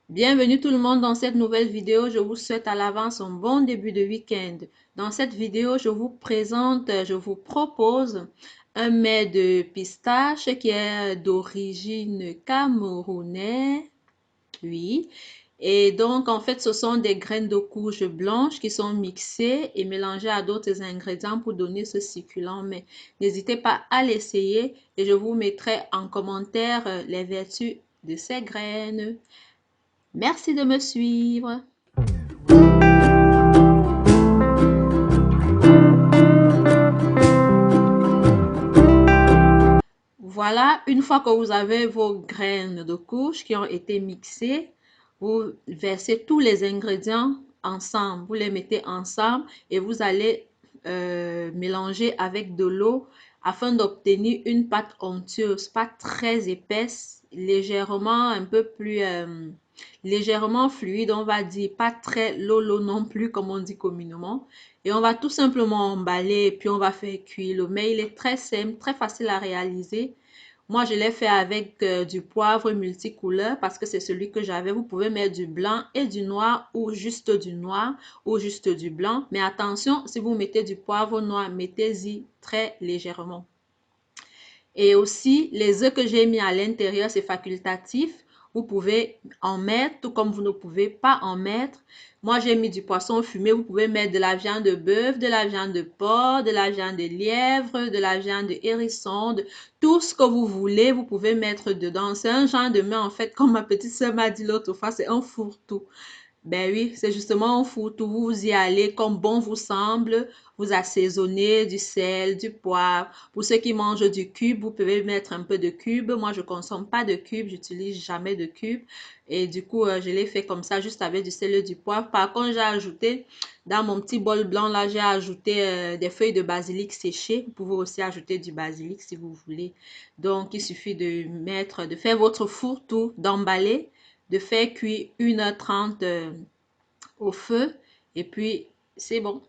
Bienvenue tout le monde dans cette nouvelle vidéo. Je vous souhaite à l'avance un bon début de week-end. Dans cette vidéo, je vous propose un mets de pistache qui est d'origine camerounaise. Oui. Et donc, en fait, ce sont des graines de courge blanche qui sont mixées et mélangées à d'autres ingrédients pour donner ce succulent. Mais n'hésitez pas à l'essayer et je vous mettrai en commentaire les vertus de ces graines. Merci de me suivre. Voilà, une fois que vous avez vos graines de courge qui ont été mixées, vous versez tous les ingrédients ensemble. Vous les mettez ensemble et vous allez mélanger avec de l'eau afin d'obtenir une pâte onctueuse, pas très épaisse, légèrement un peu plus légèrement fluide, on va dire, pas très lolo non plus comme on dit communément. Et on va tout simplement emballer et puis on va faire cuire. Le mets, il est très simple, très facile à réaliser. Moi, je l'ai fait avec du poivre multicouleur parce que c'est celui que j'avais. Vous pouvez mettre du blanc et du noir ou juste du noir ou juste du blanc. Mais attention, si vous mettez du poivre noir, mettez-y très légèrement. Et aussi, les œufs que j'ai mis à l'intérieur, c'est facultatif. Vous pouvez en mettre, tout comme vous ne pouvez pas en mettre. Moi, j'ai mis du poisson fumé. Vous pouvez mettre de la viande de bœuf, de la viande de porc, de la viande de lièvre, de la viande de hérisson, tout ce que vous voulez, vous pouvez mettre dedans. C'est un genre de mets, en fait, comme ma petite soeur m'a dit l'autre fois, c'est un fourre-tout. Ben oui, c'est justement un fourre-tout. Vous y allez comme bon vous semble. Vous assaisonnez du sel, du poivre. Pour ceux qui mangent du cube, vous pouvez mettre un peu de cube. Moi, je ne consomme pas de cube. J'utilise jamais de cube. Et du coup, je l'ai fait comme ça, juste avec du sel et du poivre. Par contre, j'ai ajouté, dans mon petit bol blanc, là, j'ai ajouté des feuilles de basilic séchées. Vous pouvez aussi ajouter du basilic si vous voulez. Donc, il suffit de faire votre fourre-tout, d'emballer, de faire cuire 1h30 au feu et puis c'est bon.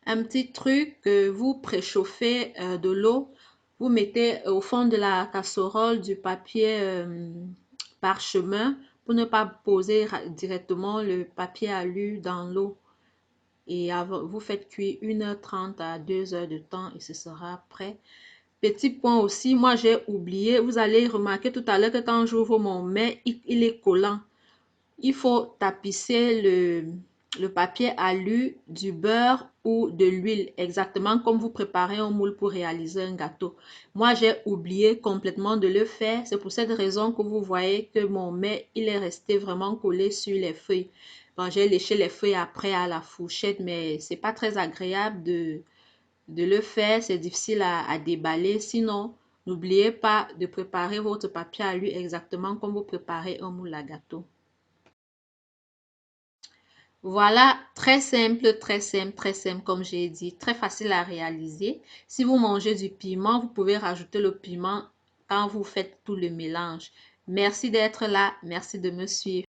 Un petit truc, vous préchauffez de l'eau, vous mettez au fond de la casserole du papier parchemin pour ne pas poser directement le papier alu dans l'eau. Et vous faites cuire 1h30 à 2h de temps et ce sera prêt. Petit point aussi, moi j'ai oublié, vous allez remarquer tout à l'heure que quand j'ouvre mon mets, il est collant. Il faut tapisser le papier alu du beurre ou de l'huile, exactement comme vous préparez un moule pour réaliser un gâteau. Moi, j'ai oublié complètement de le faire. C'est pour cette raison que vous voyez que mon mets, il est resté vraiment collé sur les feuilles. Bon, j'ai léché les feuilles après à la fourchette, mais c'est pas très agréable de le faire. C'est difficile à déballer. Sinon, n'oubliez pas de préparer votre papier alu exactement comme vous préparez un moule à gâteau. Voilà, très simple, très simple, comme j'ai dit, très facile à réaliser. Si vous mangez du piment, vous pouvez rajouter le piment quand vous faites tout le mélange. Merci d'être là, merci de me suivre.